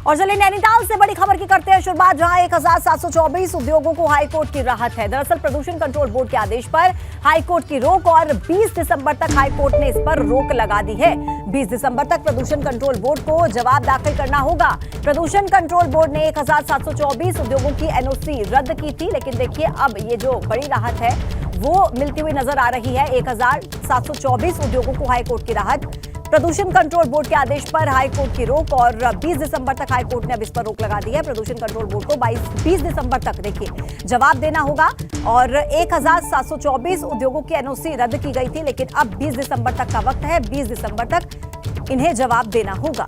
और चलिए नैनीताल से बड़ी खबर की करते हैं शुरुआत, जहां 1724 उद्योगों को हाईकोर्ट की राहत है। दरअसल प्रदूषण कंट्रोल बोर्ड के आदेश पर हाईकोर्ट की रोक और 20 दिसंबर तक हाईकोर्ट ने इस पर रोक लगा दी है। 20 दिसंबर तक प्रदूषण कंट्रोल बोर्ड को जवाब दाखिल करना होगा। प्रदूषण कंट्रोल बोर्ड ने 1724 उद्योगों की एनओसी रद्द की थी, लेकिन देखिए अब ये जो बड़ी राहत है वो मिलती हुई नजर आ रही है। 1724 उद्योगों को हाईकोर्ट की राहत, प्रदूषण कंट्रोल बोर्ड के आदेश पर हाईकोर्ट की रोक और 20 दिसंबर तक हाईकोर्ट ने अब इस पर रोक लगा दी है। प्रदूषण कंट्रोल बोर्ड को 20 दिसंबर तक देखिए जवाब देना होगा और 1724 उद्योगों की एनओसी रद्द की गई थी, लेकिन अब 20 दिसंबर तक का वक्त है। 20 दिसंबर तक इन्हें जवाब देना होगा।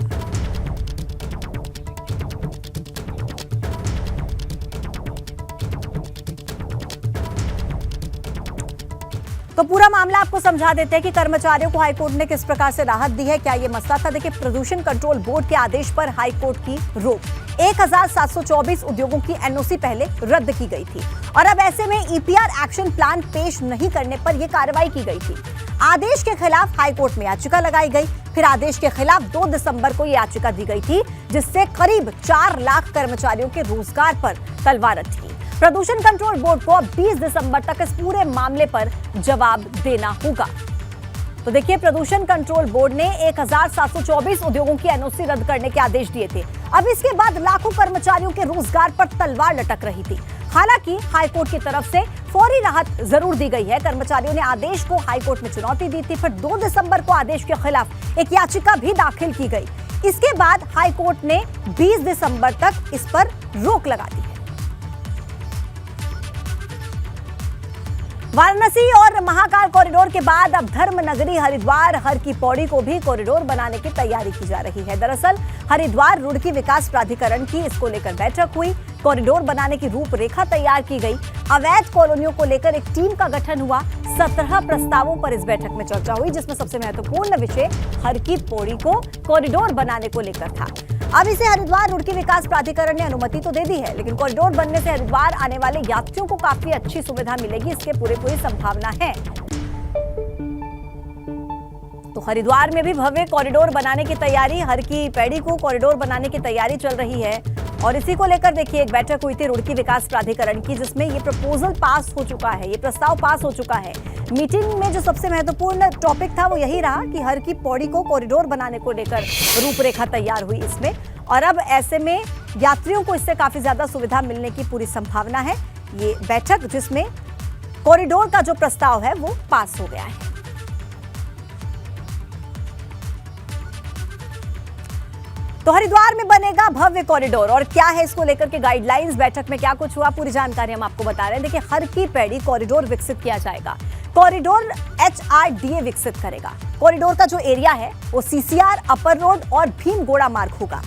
तो पूरा मामला आपको समझा देते हैं कि कर्मचारियों को हाईकोर्ट ने किस प्रकार से राहत दी है, क्या ये मसला था। देखिए, प्रदूषण कंट्रोल बोर्ड के आदेश पर हाईकोर्ट की रोक, 1724 उद्योगों की एनओसी पहले रद्द की गई थी और अब ऐसे में ईपीआर एक्शन प्लान पेश नहीं करने पर यह कार्रवाई की गई थी। आदेश के खिलाफ हाईकोर्ट में याचिका लगाई गई, फिर आदेश के खिलाफ 2 दिसंबर को याचिका दी गई थी, जिससे करीब 4 लाख कर्मचारियों के रोजगार पर तलवार अटकी। प्रदूषण कंट्रोल बोर्ड को अब 20 दिसंबर तक इस पूरे मामले पर जवाब देना होगा। तो देखिए, प्रदूषण कंट्रोल बोर्ड ने 1724 उद्योगों की एनओसी रद्द करने के आदेश दिए थे। अब इसके बाद लाखों कर्मचारियों के रोजगार पर तलवार लटक रही थी। हालांकि हाईकोर्ट की तरफ से फौरी राहत जरूर दी गई है। कर्मचारियों ने आदेश को हाईकोर्ट में चुनौती दी थी, फिर 2 दिसंबर को आदेश के खिलाफ एक याचिका भी दाखिल की गई। इसके बाद हाईकोर्ट ने 20 दिसंबर तक इस पर रोक लगा दी। वाराणसी और महाकाल कॉरिडोर के बाद अब धर्म नगरी हरिद्वार हर की पौड़ी को भी कॉरिडोर बनाने की तैयारी की जा रही है। दरअसल हरिद्वार रुड़की विकास प्राधिकरण की इसको लेकर बैठक हुई, कॉरिडोर बनाने की रूपरेखा तैयार की गई, अवैध कॉलोनियों को लेकर एक टीम का गठन हुआ। 17 प्रस्तावों पर इस बैठक में चर्चा हुई, जिसमें सबसे महत्वपूर्ण विषय हर की पौड़ी को कॉरिडोर बनाने को लेकर था। अब इसे हरिद्वार रुड़की विकास प्राधिकरण ने अनुमति तो दे दी है, लेकिन कॉरिडोर बनने से हरिद्वार आने वाले यात्रियों को काफी अच्छी सुविधा मिलेगी, इसके पूरी संभावना है। तो हरिद्वार में भी भव्य कॉरिडोर बनाने की तैयारी, हर की पैड़ी को कॉरिडोर बनाने की तैयारी चल रही है और इसी को लेकर देखिए एक बैठक हुई थी रुड़की विकास प्राधिकरण की, जिसमें ये प्रपोजल पास हो चुका है, ये प्रस्ताव पास हो चुका है। मीटिंग में जो सबसे महत्वपूर्ण टॉपिक था वो यही रहा कि हर की पौड़ी को कॉरिडोर बनाने को लेकर रूपरेखा तैयार हुई इसमें, और अब ऐसे में यात्रियों को इससे काफी ज्यादा सुविधा मिलने की पूरी संभावना है। ये बैठक जिसमें कॉरिडोर का जो प्रस्ताव है वो पास हो गया है। तो हरिद्वार में बनेगा भव्य कॉरिडोर और क्या है इसको लेकर के गाइडलाइंस, बैठक में क्या कुछ हुआ, पूरी जानकारी हम आपको बता रहे हैं। देखिए, हर की पैड़ी कॉरिडोर विकसित किया जाएगा। कॉरिडोर HRDA विकसित करेगा। कॉरिडोर का जो एरिया है वो CCR, अपर रोड और भीमगोड़ा मार्ग होगा।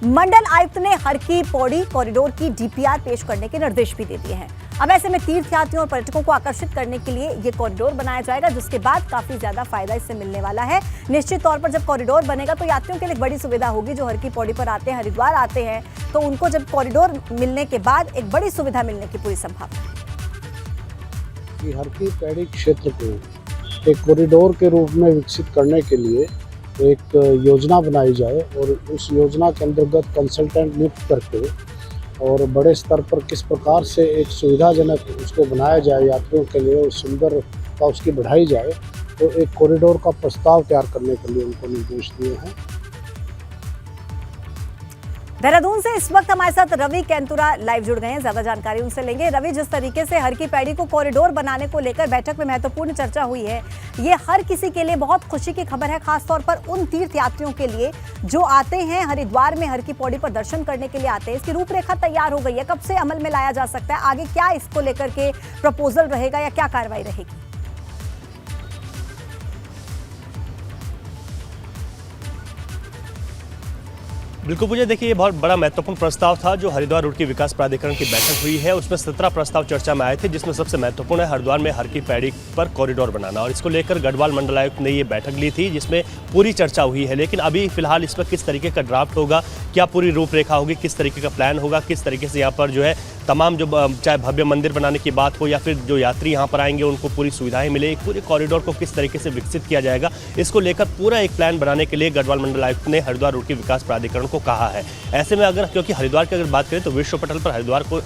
मंडल आयुक्त ने हर की पौड़ी कॉरिडोर की DPR पेश करने के निर्देश भी दे दिए हैं। अब ऐसे में तीर्थयात्रियों और पर्यटकों को आकर्षित करने के लिए ये कॉरिडोर बनाया जाएगा, जिसके बाद काफी ज्यादा फायदा इससे मिलने वाला है। निश्चित तौर पर जब कॉरिडोर बनेगा तो यात्रियों के लिए एक बड़ी सुविधा होगी। जो हर की पौड़ी पर आते हैं, हरिद्वार आते हैं, तो उनको जब कॉरिडोर मिलने के बाद एक बड़ी सुविधा मिलने की पूरी संभावना है। हर की पैड़ी क्षेत्र को एक कॉरिडोर के रूप में विकसित करने के लिए एक योजना बनाई जाए और उस योजना के अंतर्गत कंसल्टेंट नियुक्त करके और बड़े स्तर पर किस प्रकार से एक सुविधाजनक उसको बनाया जाए यात्रियों के लिए और सुंदरता उसकी बढ़ाई जाए, तो एक कॉरिडोर का प्रस्ताव तैयार करने के लिए उनको निर्देश दिए हैं। देहरादून से इस वक्त हमारे साथ रवि कैंतुरा लाइव जुड़ गए हैं, ज्यादा जानकारी उनसे लेंगे। रवि, जिस तरीके से हर की पैड़ी को कॉरिडोर बनाने को लेकर बैठक में महत्वपूर्ण चर्चा हुई है, ये हर किसी के लिए बहुत खुशी की खबर है, खासतौर पर उन तीर्थ यात्रियों के लिए जो आते हैं हरिद्वार में हर की पौड़ी पर दर्शन करने के लिए आते हैं। इसकी रूपरेखा तैयार हो गई है, कब से अमल में लाया जा सकता है, आगे क्या इसको लेकर के प्रपोजल रहेगा या क्या कार्रवाई रहेगी? बिल्कुल पूजा, देखिए ये बहुत बड़ा महत्वपूर्ण प्रस्ताव था जो हरिद्वार रुड़की विकास प्राधिकरण की बैठक हुई है। उसमें 17 प्रस्ताव चर्चा में आए थे, जिसमें सबसे महत्वपूर्ण है हरिद्वार में हर की पैड़ी पर कॉरिडोर बनाना, और इसको लेकर गढ़वाल मंडलायुक्त ने ये बैठक ली थी जिसमें पूरी चर्चा हुई है। लेकिन अभी फिलहाल इस पर किस तरीके का ड्राफ्ट होगा, क्या पूरी रूपरेखा होगी, किस तरीके का प्लान होगा, किस तरीके से यहाँ पर जो है तमाम जो चाहे भव्य मंदिर बनाने की बात हो या फिर जो यात्री यहाँ पर आएंगे उनको पूरी सुविधाएं मिले, एक पूरे कॉरिडोर को किस तरीके से विकसित किया जाएगा, इसको लेकर पूरा एक प्लान बनाने के लिए गढ़वाल मंडल आयुक्त ने हरिद्वार रुड़की विकास प्राधिकरण को कहा है। ऐसे में अगर क्योंकि हरिद्वार की अगर बात करें तो विश्व पटल पर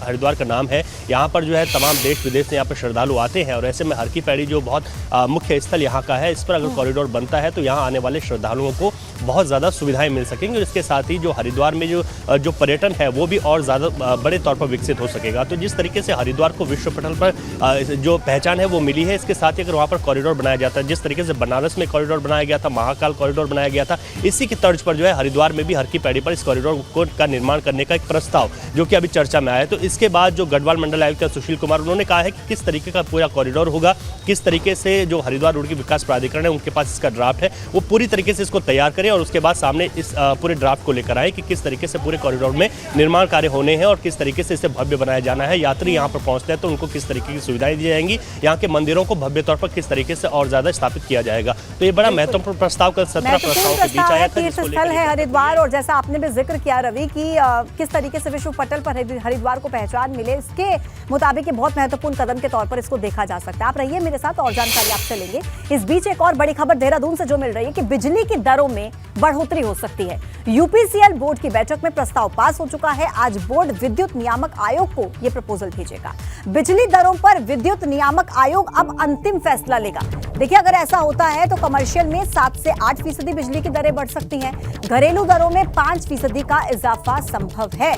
हरिद्वार का नाम है, यहाँ पर जो है तमाम देश विदेश से यहाँ पर श्रद्धालु आते हैं और ऐसे में हर की पैड़ी जो बहुत मुख्य स्थल यहाँ का है, इस पर अगर कॉरिडोर बनता है तो यहाँ आने वाले श्रद्धालुओं को बहुत ज़्यादा सुविधाएं मिल सकेंगी और इसके साथ ही जो हरिद्वार में जो पर्यटन है वो भी और ज़्यादा बड़े तौर पर विकसित हो सकेगा। तो जिस तरीके से हरिद्वार को विश्व पटल पर जो पहचान है वो मिली है, इसके साथ ही अगर वहाँ पर कॉरिडोर बनाया जाता है, जिस तरीके से बनारस में कॉरिडोर बनाया गया था, महाकाल कॉरिडोर बनाया गया था, इसी की तर्ज पर जो है हरिद्वार में भी हर की पैड़ी पर इस कॉरिडोर का निर्माण करने का एक प्रस्ताव जो कि अभी चर्चा में आया है। तो इसके बाद जो गढ़वाल मंडल आयुक्त सुशील कुमार, उन्होंने कहा है कि किस तरीके का पूरा कॉरिडोर होगा, किस तरीके से जो हरिद्वार रुड़की विकास प्राधिकरण है उनके पास इसका ड्राफ्ट है, वो पूरी तरीके से इसको तैयार करें और उसके बाद सामने इस पूरे ड्राफ्ट को लेकर आए कि किस तरीके से पूरे कॉरिडोर में निर्माण कार्य होने हैं और किस तरीके से इसे भव्य बनाया जाना है। यात्री यहाँ पर पहुँचते हैं तो उनको किस तरीके की सुविधाएं दी जाएंगी, यहाँ के मंदिरों को भव्य तौर पर किस तरीके से और ज्यादा स्थापित किया जाएगा। तो ये बड़ा महत्वपूर्ण प्रस्ताव कल 17 प्रस्तावों के बीच आया था। तीर्थ स्थल है हरिद्वार और जैसा आपने भी जिक्र किया रवि की किस तरीके से विश्व पटल पर हरिद्वार को पहचान मिले, इसके मुताबिक बहुत महत्वपूर्ण कदम के तौर पर इसको देखा जा सकता है। आप रहिए मेरे साथ और जानकारी आपसे लेंगे। इस बीच एक और बड़ी खबर देहरादून से जो मिल रही है कि बिजली की दरों में बढ़ोतरी हो सकती है। यूपीसीएल बोर्ड की बैठक में प्रस्ताव पास हो चुका है। आज बोर्ड विद्युत नियामक आयोग को यह प्रपोजल भेजेगा। बिजली दरों पर विद्युत नियामक आयोग अब अंतिम फैसला लेगा। देखिए, अगर ऐसा होता है तो कमर्शियल में 7 से 8% बिजली की दरें बढ़ सकती हैं। घरेलू दरों में 5% का इजाफा संभव है।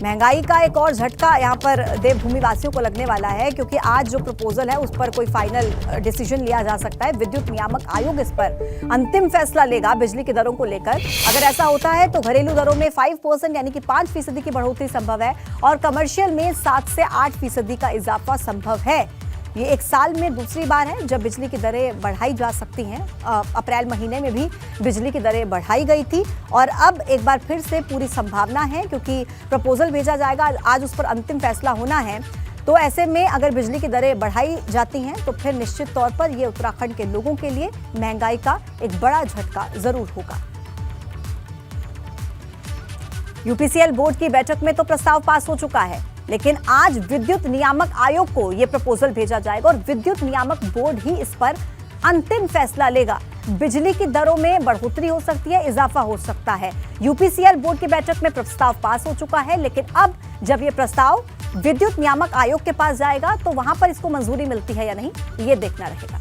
महंगाई का एक और झटका यहां पर देवभूमि वासियों को लगने वाला है, क्योंकि आज जो प्रपोजल है उस पर कोई फाइनल डिसीजन लिया जा सकता है। विद्युत नियामक आयोग इस पर अंतिम फैसला लेगा बिजली की दरों को लेकर। अगर ऐसा होता है तो घरेलू दरों में 5% यानी कि 5% की बढ़ोतरी संभव है और कमर्शियल में 7 से 8% का इजाफा संभव है। ये एक साल में दूसरी बार है जब बिजली की दरें बढ़ाई जा सकती हैं। अप्रैल महीने में भी बिजली की दरें बढ़ाई गई थी और अब एक बार फिर से पूरी संभावना है, क्योंकि प्रपोजल भेजा जाएगा, आज उस पर अंतिम फैसला होना है। तो ऐसे में अगर बिजली की दरें बढ़ाई जाती हैं तो फिर निश्चित तौर पर ये उत्तराखंड के लोगों के लिए महंगाई का एक बड़ा झटका जरूर होगा। यूपीसीएल बोर्ड की बैठक में तो प्रस्ताव पास हो चुका है, लेकिन आज विद्युत नियामक आयोग को यह प्रपोजल भेजा जाएगा और विद्युत नियामक बोर्ड ही इस पर अंतिम फैसला लेगा। बिजली की दरों में बढ़ोतरी हो सकती है, इजाफा हो सकता है। यूपीसीएल बोर्ड की बैठक में प्रस्ताव पास हो चुका है, लेकिन अब जब यह प्रस्ताव विद्युत नियामक आयोग के पास जाएगा तो वहां पर इसको मंजूरी मिलती है या नहीं, ये देखना रहेगा।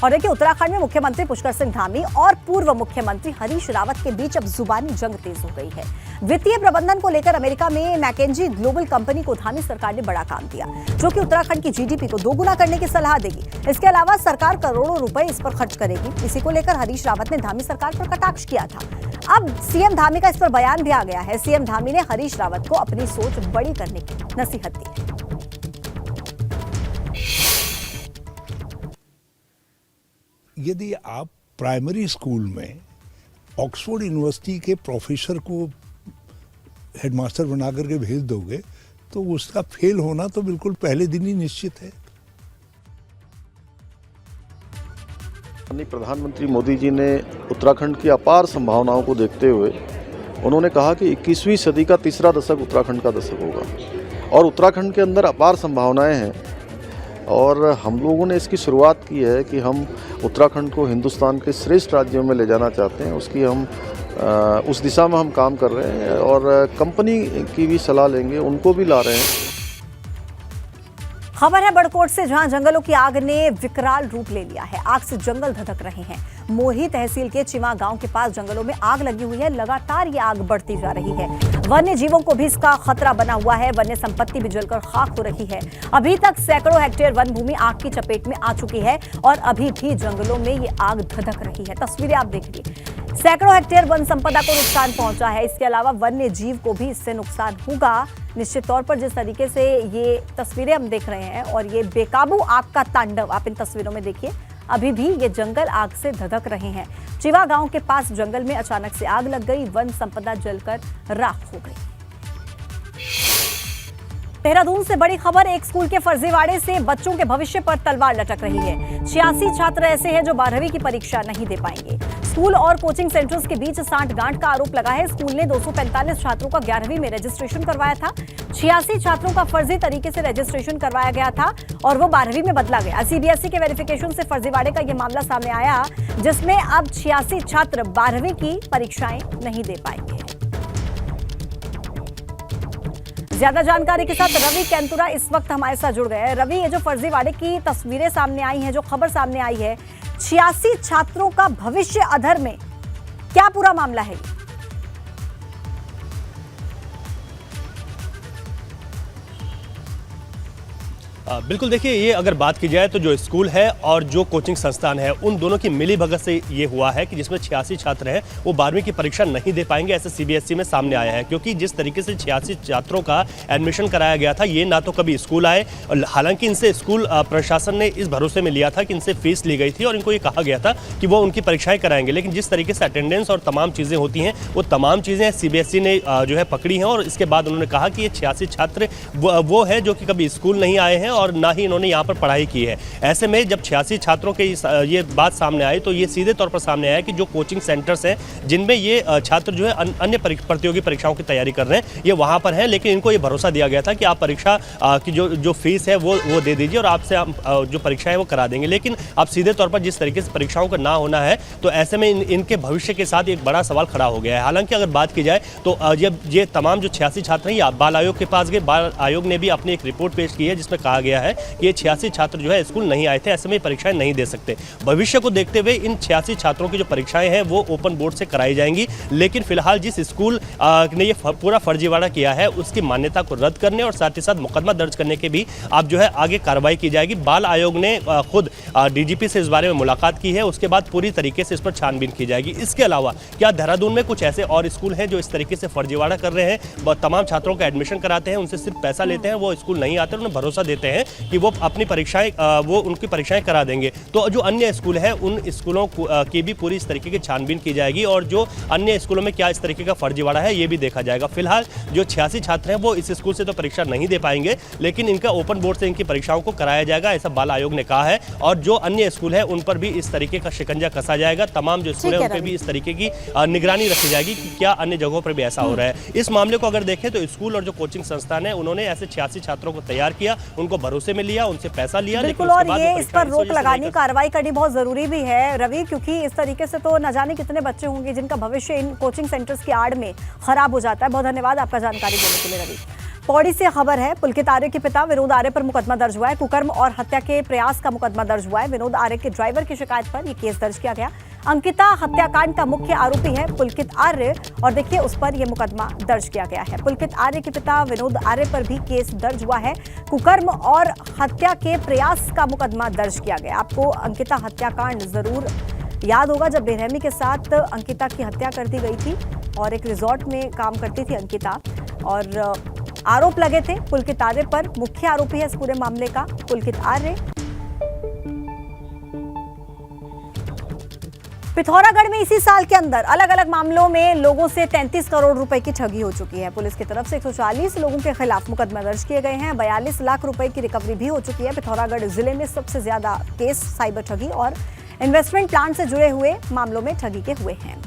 और देखिए, उत्तराखंड में मुख्यमंत्री पुष्कर सिंह धामी और पूर्व मुख्यमंत्री हरीश रावत के बीच अब जुबानी जंग तेज हो गई है। वित्तीय प्रबंधन को लेकर अमेरिका में मैकेंजी ग्लोबल कंपनी को धामी सरकार ने बड़ा काम दिया, जो कि उत्तराखंड की जीडीपी को दोगुना करने की सलाह देगी। इसके अलावा सरकार करोड़ों रुपए इस पर खर्च करेगी। इसी को लेकर हरीश रावत ने धामी सरकार पर कटाक्ष किया था। अब सीएम धामी का इस पर बयान भी आ गया है। सीएम धामी ने हरीश रावत को अपनी सोच बड़ी करने की नसीहत दी। यदि आप प्राइमरी स्कूल में ऑक्सफोर्ड यूनिवर्सिटी के प्रोफेसर को हेडमास्टर बना करके भेज दोगे तो उसका फेल होना तो बिल्कुल पहले दिन ही निश्चित है। प्रधानमंत्री मोदी जी ने उत्तराखंड की अपार संभावनाओं को देखते हुए उन्होंने कहा कि 21वीं सदी का तीसरा दशक उत्तराखंड का दशक होगा और उत्तराखंड के अंदर अपार संभावनाएं हैं और हम लोगों ने इसकी शुरुआत की है कि हम उत्तराखंड को हिंदुस्तान के श्रेष्ठ राज्यों में ले जाना चाहते हैं। उसकी हम उस दिशा में हम काम कर रहे हैं और कंपनी की भी सलाह लेंगे, उनको भी ला रहे हैं। खबर है बड़कोट से, जहां जंगलों की आग ने विकराल रूप ले लिया है। आग से जंगल धधक रहे हैं। मोही तहसील के चिमा गांव के पास जंगलों में आग लगी हुई है। लगातार ये आग बढ़ती जा रही है। वन्य जीवों को भी इसका खतरा बना हुआ है। वन्य संपत्ति भी जलकर खाक हो रही है। अभी तक सैकड़ों हेक्टेयर वन भूमि आग की चपेट में आ चुकी है और अभी भी जंगलों में ये आग धधक रही है। तस्वीरें आप देखिए, सैकड़ों हेक्टेयर वन संपदा को नुकसान पहुंचा है। इसके अलावा वन्य जीव को भी इससे नुकसान होगा निश्चित तौर पर। जिस तरीके से ये तस्वीरें हम देख रहे हैं और ये बेकाबू आग का तांडव आप इन तस्वीरों में देखिए, अभी भी ये जंगल आग से धधक रहे हैं। चिवा गांव के पास जंगल में अचानक से आग लग गई। वन संपदा जलकर राख हो गई। देहरादून से बड़ी खबर, एक स्कूल के फर्जीवाड़े से बच्चों के भविष्य पर तलवार लटक रही है। 86 छात्र ऐसे हैं जो 12वीं की परीक्षा नहीं दे पाएंगे। स्कूल और कोचिंग सेंटर्स के बीच सांठ-गांठ का आरोप लगा है। स्कूल ने 245 छात्रों का 11वीं में रजिस्ट्रेशन करवाया था। 86 छात्रों का फर्जी तरीके से रजिस्ट्रेशन करवाया गया था और वो 12वीं में बदला गया। सीबीएसई के वेरिफिकेशन से फर्जीवाड़े का ये मामला सामने आया, जिसमें अब 86 छात्र 12वीं की परीक्षाएं नहीं दे पाएंगे। ज्यादा जानकारी के साथ रवि कैंतुरा इस वक्त हमारे साथ जुड़ गए हैं। रवि, ये जो फर्जीवाड़े की तस्वीरें सामने आई हैं, जो खबर सामने आई है, 86 छात्रों का भविष्य अधर में, क्या पूरा मामला है? बिल्कुल, देखिए, ये अगर बात की जाए तो जो स्कूल है और जो कोचिंग संस्थान है, उन दोनों की मिली भगत से ये हुआ है कि जिसमें 86 छात्र हैं वो 12वीं की परीक्षा नहीं दे पाएंगे, ऐसे सीबीएसई में सामने आया है। क्योंकि जिस तरीके से 86 छात्रों का एडमिशन कराया गया था, ये ना तो कभी स्कूल आए, और हालांकि इनसे स्कूल प्रशासन ने इस भरोसे में लिया था कि इनसे फीस ली गई थी और इनको ये कहा गया था कि वो उनकी परीक्षाएं कराएंगे, लेकिन जिस तरीके से अटेंडेंस और तमाम चीज़ें होती हैं, वो तमाम चीज़ें सीबीएसई ने जो है पकड़ी हैं। और इसके बाद उन्होंने कहा कि ये 86 छात्र वो है जो कि कभी स्कूल नहीं आए हैं और ना ही इन्होंने यहाँ पर पढ़ाई की है। ऐसे में जब 86 छात्रों के ये बात सामने आई तो ये सीधे तौर पर सामने आया कि जो कोचिंग सेंटर्स हैं जिनमें ये छात्र जो है अन्य प्रतियोगी परीक्षाओं की तैयारी कर रहे हैं, ये वहाँ पर हैं, लेकिन इनको ये भरोसा दिया गया था कि आप परीक्षा की जो फीस है वो दे दीजिए और आपसे जो परीक्षा है वो करा देंगे। लेकिन अब सीधे तौर पर जिस तरीके से परीक्षाओं का ना होना है, तो ऐसे में इनके भविष्य के साथ एक बड़ा सवाल खड़ा हो गया है। हालांकि अगर बात की जाए तो जब ये तमाम जो 86 छात्र हैं, बाल आयोग के पास गए, बाल आयोग ने भी अपनी एक रिपोर्ट पेश की है जिसमें कहा गया है कि ये 86 छात्र जो है स्कूल नहीं आए थे, ऐसे में परीक्षाएं नहीं दे सकते। भविष्य को देखते हुए इन 86 छात्रों की जो परीक्षाएं हैं वो ओपन बोर्ड से कराई जाएंगी, लेकिन फिलहाल जिस स्कूल ने ये पूरा फर्जीवाड़ा किया है उसकी मान्यता को रद्द करने और साथ ही साथ मुकदमा दर्ज करने के भी अब जो है आगे कार्रवाई की जाएगी। बाल आयोग ने खुद डीजीपी से इस बारे में मुलाकात की है, उसके बाद पूरी तरीके से इस पर छानबीन की जाएगी। इसके अलावा क्या देहरादून में कुछ ऐसे और स्कूल हैं जो इस तरीके से फर्जीवाड़ा कर रहे हैं, तमाम छात्रों का एडमिशन कराते हैं, उनसे सिर्फ पैसा लेते हैं, वो स्कूल नहीं आते, उन्हें भरोसा देते हैं कि वो अपनी उनकी परीक्षाएं करा देंगे। तो जो अन्य स्कूल है उन स्कूलों की भी पूरी इस तरीके की छानबीन की जाएगी और जो अन्य स्कूलों में क्या इस तरीके का फर्जीवाड़ा है ये भी देखा जाएगा। फिलहाल जो 86 छात्र हैं वो इस स्कूल से तो परीक्षा नहीं दे पाएंगे, लेकिन इनका ओपन बोर्ड से इनकी परीक्षाओं को कराया जाएगा, ऐसा बाल आयोग ने कहा है। और जो अन्य स्कूल है उन पर भी इस तरीके का शिकंजा कसा जाएगा। तमाम जो स्कूल है उन पर भी इस तरीके की निगरानी रखी जाएगी कि क्या अन्य जगहों पर भी ऐसा हो रहा है। इस मामले को अगर देखें तो स्कूल और जो कोचिंग संस्थान है उन्होंने ऐसे 86 छात्रों को तैयार किया, उनको भरोसे में लिया, उनसे पैसा लिया, लेकिन उसके बाद इस पर रोक लगानी, कार्रवाई करनी बहुत जरूरी भी है रवि, क्योंकि इस तरीके से तो न जाने कितने बच्चे होंगे जिनका भविष्य इन कोचिंग सेंटर्स की आड़ में खराब हो जाता है। बहुत धन्यवाद आपका जानकारी देने के लिए रवि। पौड़ी से खबर है, पुलकित आर्य के पिता विनोद आर्य पर मुकदमा दर्ज हुआ है। कुकर्म और हत्या के प्रयास का मुकदमा दर्ज हुआ है। विनोद आर्य के ड्राइवर की शिकायत पर यह केस दर्ज किया गया। अंकिता हत्याकांड का मुख्य आरोपी है पुलकित आर्य और देखिए उस पर यह मुकदमा दर्ज किया गया है। पुलकित आर्य के पिता विनोद आर्य पर भी केस दर्ज हुआ है। कुकर्म और हत्या के प्रयास का मुकदमा दर्ज किया गया। आपको अंकिता हत्याकांड जरूर याद होगा, जब बेरहमी के साथ अंकिता की हत्या कर दी गई थी और एक रिजॉर्ट में काम करती थी अंकिता और आरोप लगे थे पुलकित आर्य पर। मुख्य आरोपी है इस पूरे मामले का पुलकित आर्य। पिथौरागढ़ में इसी साल के अंदर अलग अलग मामलों में लोगों से 33 करोड़ रुपए की ठगी हो चुकी है। पुलिस की तरफ से 140 लोगों के खिलाफ मुकदमा दर्ज किए गए हैं। 42 लाख रुपए की रिकवरी भी हो चुकी है। पिथौरागढ़ जिले में सबसे ज्यादा केस साइबर ठगी और इन्वेस्टमेंट प्लान से जुड़े हुए मामलों में ठगी के हुए हैं।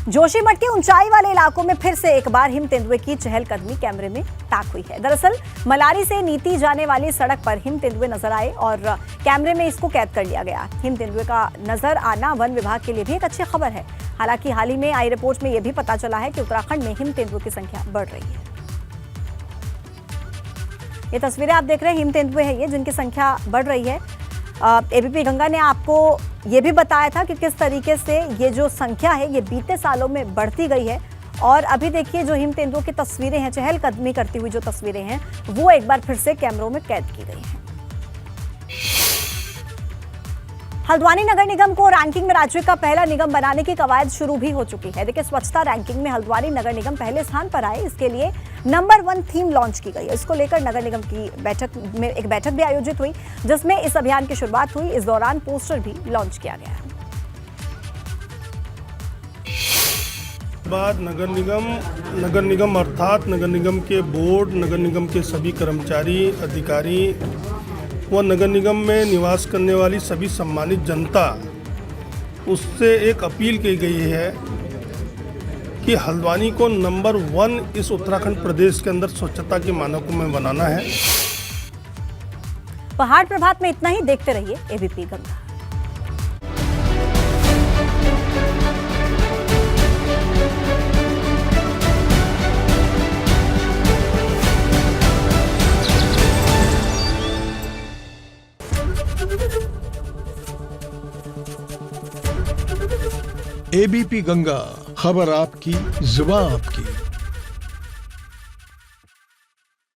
जोशीमठ के ऊंचाई वाले इलाकों में फिर से एक बार हिम तेंदुए की चहलकदमी कैमरे में ताक हुई है। दरअसल मलारी से नीति जाने वाली सड़क पर हिम तेंदुए नजर आए और कैमरे में इसको कैद कर लिया गया। हिम तेंदुए का नजर आना वन विभाग के लिए भी एक अच्छी खबर है। हालांकि हाल ही में आई रिपोर्ट में यह भी पता चला है कि उत्तराखंड में हिम तेंदुए की संख्या बढ़ रही है। ये तस्वीरें आप देख रहे हैं, हिम तेंदुए हैं ये जिनकी संख्या बढ़ रही है। एबीपी गंगा ने आपको ये भी बताया था कि किस तरीके से ये जो संख्या है ये बीते सालों में बढ़ती गई है और अभी देखिए जो हिम तेंदुओं की तस्वीरें हैं, चहलकदमी करती हुई जो तस्वीरें हैं वो एक बार फिर से कैमरों में कैद की गई हैं। हल्द्वानी नगर निगम को रैंकिंग में राज्य का पहला निगम बनाने की कवायद शुरू भी हो चुकी है। देखिए स्वच्छता रैंकिंग में हल्द्वानी नगर निगम पहले स्थान पर आए, इसके लिए नंबर 1 थीम लॉन्च की गई है। इसको लेकर नगर निगम की एक बैठक भी आयोजित हुई जिसमें इस अभियान की शुरुआत हुई। इस दौरान पोस्टर भी लॉन्च किया गया है। बाद नगर निगम अर्थात नगर निगम के बोर्ड, नगर निगम के सभी कर्मचारी, अधिकारी व नगर निगम में निवास करने वाली सभी सम्मानित जनता, उससे एक अपील की गई है कि हल्द्वानी को नंबर 1 इस उत्तराखंड प्रदेश के अंदर स्वच्छता के मानकों में बनाना है। पहाड़ प्रभात में इतना ही। देखते रहिए एबीपी गंगा। एबीपी गंगा, खबर आपकी, जुबान आपकी।